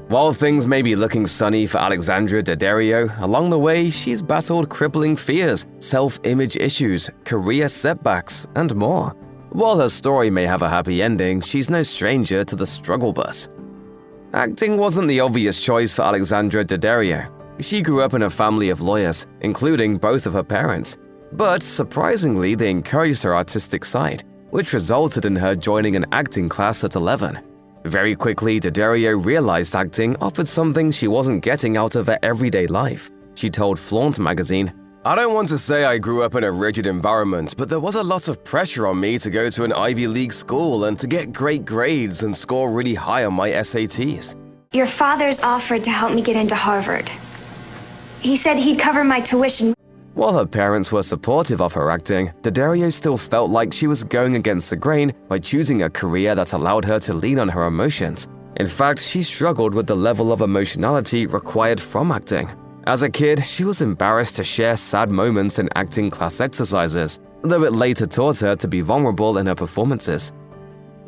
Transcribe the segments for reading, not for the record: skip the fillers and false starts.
While things may be looking sunny for Alexandra Daddario, along the way she's battled crippling fears, self-image issues, career setbacks, and more. While her story may have a happy ending, she's no stranger to the struggle bus. Acting wasn't the obvious choice for Alexandra Daddario. She grew up in a family of lawyers, including both of her parents. But surprisingly, they encouraged her artistic side, which resulted in her joining an acting class at 11. Very quickly, Daddario realized acting offered something she wasn't getting out of her everyday life. She told Flaunt magazine, "I don't want to say I grew up in a rigid environment, but there was a lot of pressure on me to go to an Ivy League school and to get great grades and score really high on my SATs." Your father's offered to help me get into Harvard. He said he'd cover my tuition. While her parents were supportive of her acting, Daddario still felt like she was going against the grain by choosing a career that allowed her to lean on her emotions. In fact, she struggled with the level of emotionality required from acting. As a kid, she was embarrassed to share sad moments in acting class exercises, though it later taught her to be vulnerable in her performances.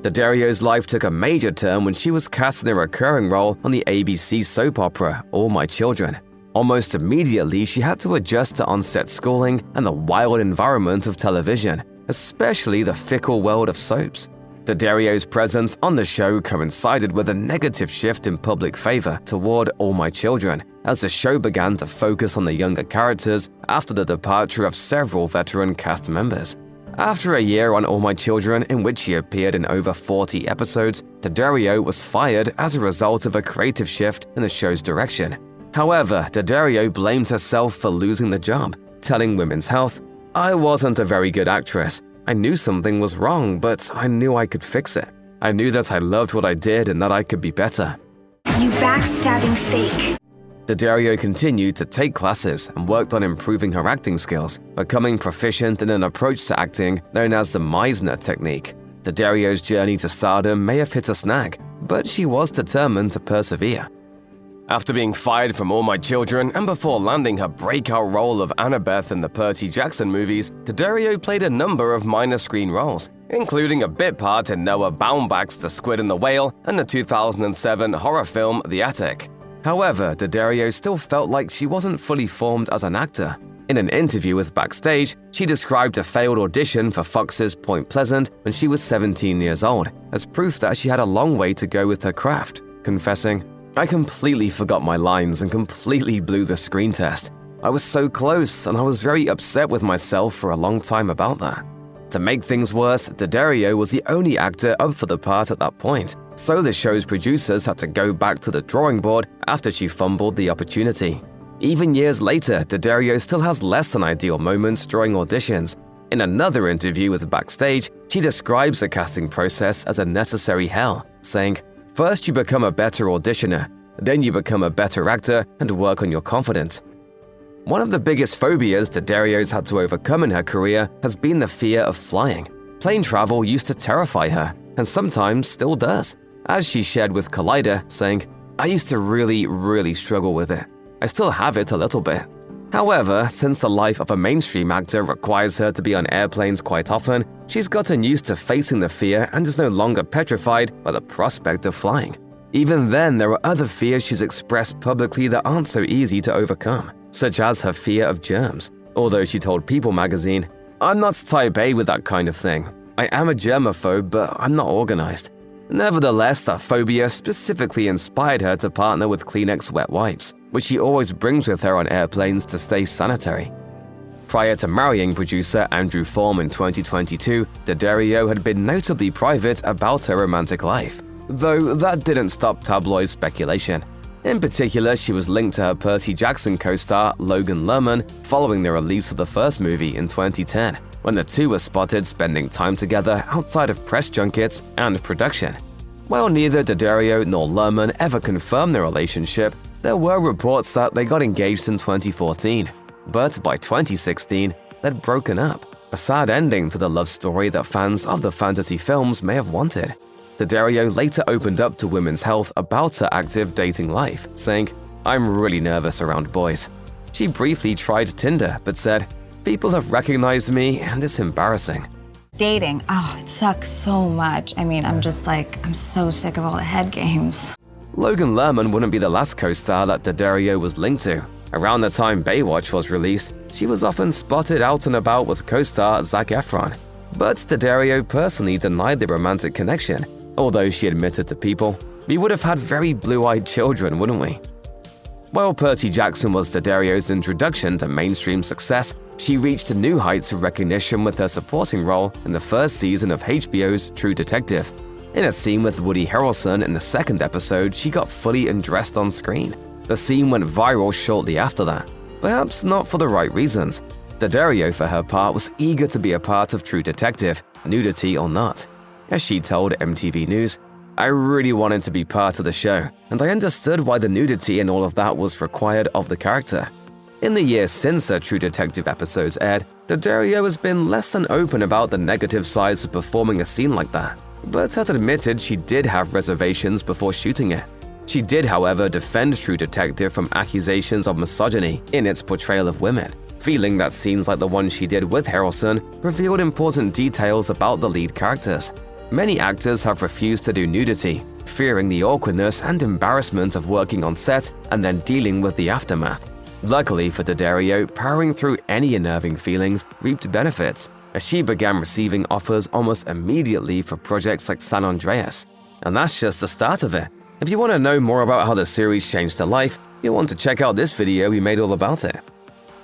Daddario's life took a major turn when she was cast in a recurring role on the ABC soap opera All My Children. Almost immediately, she had to adjust to on-set schooling and the wild environment of television, especially the fickle world of soaps. Daddario's presence on the show coincided with a negative shift in public favor toward All My Children, as the show began to focus on the younger characters after the departure of several veteran cast members. After a year on All My Children, in which she appeared in over 40 episodes, Daddario was fired as a result of a creative shift in the show's direction. However, Daddario blamed herself for losing the job, telling Women's Health, "I wasn't a very good actress. I knew something was wrong, but I knew I could fix it. I knew that I loved what I did and that I could be better." You backstabbing fake. Daddario continued to take classes and worked on improving her acting skills, becoming proficient in an approach to acting known as the Meisner technique. Daddario's journey to stardom may have hit a snag, but she was determined to persevere. After being fired from All My Children and before landing her breakout role of Annabeth in the Percy Jackson movies, Daddario played a number of minor screen roles, including a bit part in Noah Baumbach's The Squid and the Whale and the 2007 horror film The Attic. However, Daddario still felt like she wasn't fully formed as an actor. In an interview with Backstage, she described a failed audition for Fox's Point Pleasant when she was 17 years old as proof that she had a long way to go with her craft, confessing, "I completely forgot my lines and completely blew the screen test. I was so close and I was very upset with myself for a long time about that." To make things worse, Daddario was the only actor up for the part at that point, so the show's producers had to go back to the drawing board after she fumbled the opportunity. Even years later, Daddario still has less than ideal moments during auditions. In another interview with Backstage, she describes the casting process as a necessary hell, saying, "First you become a better auditioner, then you become a better actor and work on your confidence." One of the biggest phobias Daddario's had to overcome in her career has been the fear of flying. Plane travel used to terrify her, and sometimes still does, as she shared with Collider, saying, "I used to really struggle with it. I still have it a little bit." However, since the life of a mainstream actor requires her to be on airplanes quite often, she's gotten used to facing the fear and is no longer petrified by the prospect of flying. Even then, there are other fears she's expressed publicly that aren't so easy to overcome, such as her fear of germs, although she told People magazine, "I'm not type A with that kind of thing. I am a germaphobe, but I'm not organized." Nevertheless, that phobia specifically inspired her to partner with Kleenex wet wipes, which she always brings with her on airplanes to stay sanitary. Prior to marrying producer Andrew Form in 2022, Daddario had been notably private about her romantic life, though that didn't stop tabloid speculation. In particular, she was linked to her Percy Jackson co-star Logan Lerman following the release of the first movie in 2010, when the two were spotted spending time together outside of press junkets and production. While neither Daddario nor Lerman ever confirmed their relationship, there were reports that they got engaged in 2014. But by 2016, they'd broken up, a sad ending to the love story that fans of the fantasy films may have wanted. Daddario later opened up to Women's Health about her active dating life, saying, "I'm really nervous around boys." She briefly tried Tinder, but said, "People have recognized me and it's embarrassing." Dating, it sucks so much. I mean, I'm so sick of all the head games. Logan Lerman wouldn't be the last co-star that Daddario was linked to. Around the time Baywatch was released, she was often spotted out and about with co-star Zac Efron. But Daddario personally denied the romantic connection, although she admitted to People, "We would have had very blue-eyed children, wouldn't we?" While Percy Jackson was Daddario's introduction to mainstream success, she reached new heights of recognition with her supporting role in the first season of HBO's True Detective. In a scene with Woody Harrelson in the second episode, she got fully undressed on screen. The scene went viral shortly after that, perhaps not for the right reasons. Daddario, for her part, was eager to be a part of True Detective, nudity or not. As she told MTV News, "I really wanted to be part of the show, and I understood why the nudity and all of that was required of the character." In the years since her True Detective episodes aired, Daddario has been less than open about the negative sides of performing a scene like that, but has admitted she did have reservations before shooting it. She did, however, defend True Detective from accusations of misogyny in its portrayal of women, feeling that scenes like the one she did with Harrelson revealed important details about the lead characters. Many actors have refused to do nudity, fearing the awkwardness and embarrassment of working on set and then dealing with the aftermath. Luckily for Daddario, powering through any unnerving feelings reaped benefits, as she began receiving offers almost immediately for projects like San Andreas. And that's just the start of it. If you want to know more about how the series changed her life, you'll want to check out this video we made all about it.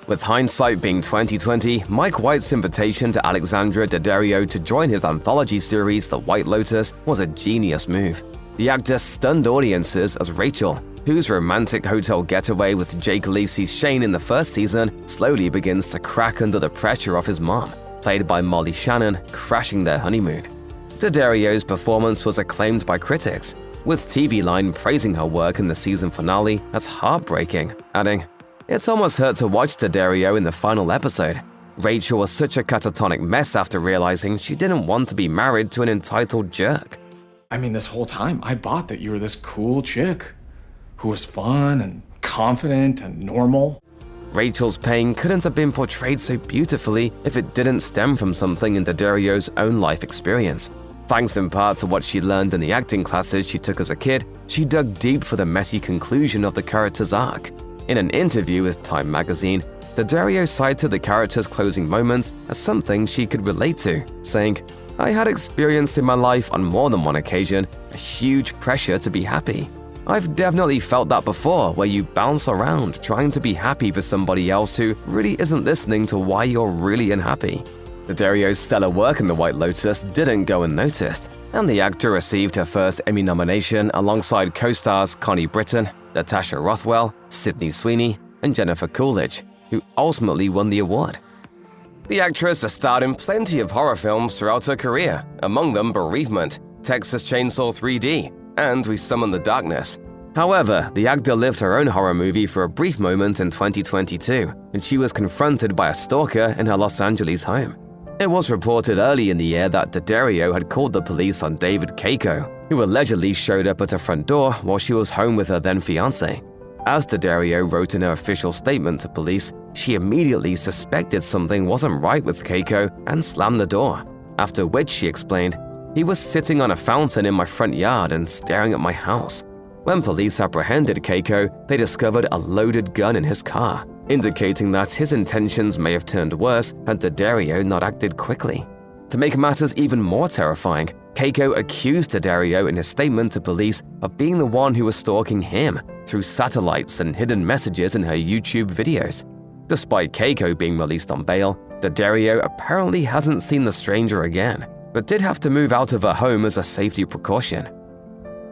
With hindsight being 2020, Mike White's invitation to Alexandra Daddario to join his anthology series The White Lotus was a genius move. The actor stunned audiences as Rachel, whose romantic hotel getaway with Jake Lacey's Shane in the first season slowly begins to crack under the pressure of his mom, played by Molly Shannon, crashing their honeymoon. Daddario's performance was acclaimed by critics, with TV Line praising her work in the season finale as heartbreaking, adding, "It's almost hurt to watch Daddario in the final episode. Rachel was such a catatonic mess after realizing she didn't want to be married to an entitled jerk." I mean, this whole time, I bought that you were this cool chick who was fun and confident and normal. Rachel's pain couldn't have been portrayed so beautifully if it didn't stem from something in Daddario's own life experience. Thanks in part to what she learned in the acting classes she took as a kid, she dug deep for the messy conclusion of the character's arc. In an interview with Time magazine, Daddario cited the character's closing moments as something she could relate to, saying, "I had experienced in my life on more than one occasion a huge pressure to be happy. I've definitely felt that before, where you bounce around trying to be happy for somebody else who really isn't listening to why you're really unhappy." Daddario's stellar work in The White Lotus didn't go unnoticed, and the actor received her first Emmy nomination alongside co-stars Connie Britton, Natasha Rothwell, Sydney Sweeney, and Jennifer Coolidge, who ultimately won the award. The actress has starred in plenty of horror films throughout her career, among them Bereavement, Texas Chainsaw 3D, and We Summon the Darkness. However, the actor lived her own horror movie for a brief moment in 2022, when she was confronted by a stalker in her Los Angeles home. It was reported early in the year that Daddario had called the police on David Keiko, who allegedly showed up at her front door while she was home with her then-fiancé. As Daddario wrote in her official statement to police, she immediately suspected something wasn't right with Keiko and slammed the door, after which she explained, "He was sitting on a fountain in my front yard and staring at my house." When police apprehended Keiko, they discovered a loaded gun in his car, indicating that his intentions may have turned worse had Daddario not acted quickly. To make matters even more terrifying, Keiko accused Daddario in his statement to police of being the one who was stalking him through satellites and hidden messages in her YouTube videos. Despite Keiko being released on bail, Daddario apparently hasn't seen the stranger again, but did have to move out of her home as a safety precaution.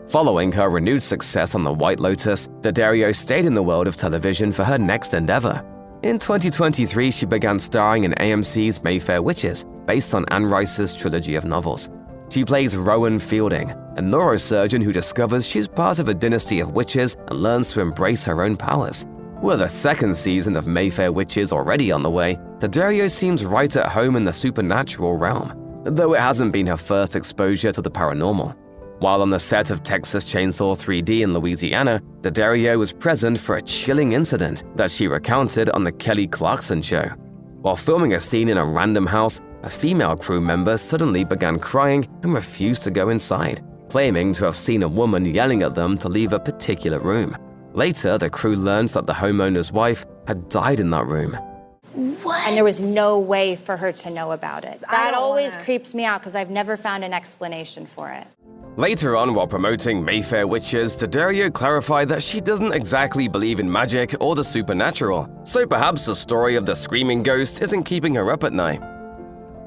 Following her renewed success on The White Lotus, Daddario stayed in the world of television for her next endeavor. In 2023, she began starring in AMC's Mayfair Witches, based on Anne Rice's trilogy of novels. She plays Rowan Fielding, a neurosurgeon who discovers she's part of a dynasty of witches and learns to embrace her own powers. With a second season of Mayfair Witches already on the way, Daddario seems right at home in the supernatural realm, though it hasn't been her first exposure to the paranormal. While on the set of Texas Chainsaw 3D in Louisiana, Daddario was present for a chilling incident that she recounted on The Kelly Clarkson Show. While filming a scene in a random house, a female crew member suddenly began crying and refused to go inside. claiming to have seen a woman yelling at them to leave a particular room. Later, the crew learned that the homeowner's wife had died in that room. What? And there was no way for her to know about it. That always creeps me out because I've never found an explanation for it. Later on, while promoting Mayfair Witches, Daddario clarified that she doesn't exactly believe in magic or the supernatural, so perhaps the story of the screaming ghost isn't keeping her up at night.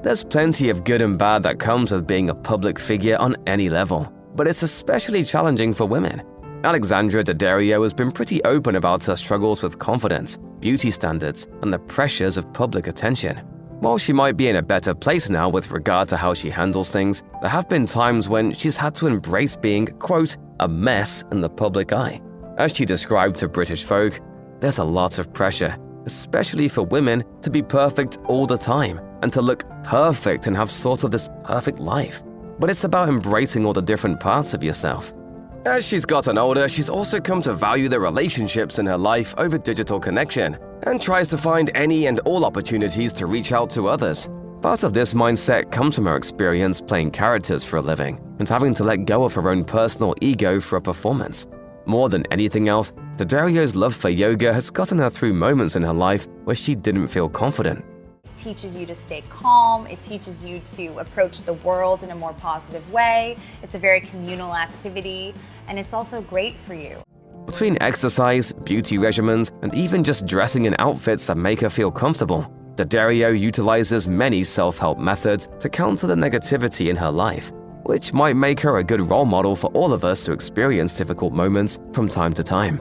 There's plenty of good and bad that comes with being a public figure on any level, but it's especially challenging for women. Alexandra Daddario has been pretty open about her struggles with confidence, beauty standards, and the pressures of public attention. While she might be in a better place now with regard to how she handles things, there have been times when she's had to embrace being, quote, a mess in the public eye. As she described to British Vogue, there's a lot of pressure, especially for women, to be perfect all the time and to look perfect and have sort of this perfect life. But it's about embracing all the different parts of yourself. As she's gotten older, she's also come to value the relationships in her life over digital connection and tries to find any and all opportunities to reach out to others. Part of this mindset comes from her experience playing characters for a living and having to let go of her own personal ego for a performance. More than anything else, Daddario's love for yoga has gotten her through moments in her life where she didn't feel confident. It teaches you to stay calm, it teaches you to approach the world in a more positive way. It's a very communal activity, and it's also great for you. Between exercise, beauty regimens, and even just dressing in outfits that make her feel comfortable, Daddario utilizes many self-help methods to counter the negativity in her life, which might make her a good role model for all of us to experience difficult moments from time to time.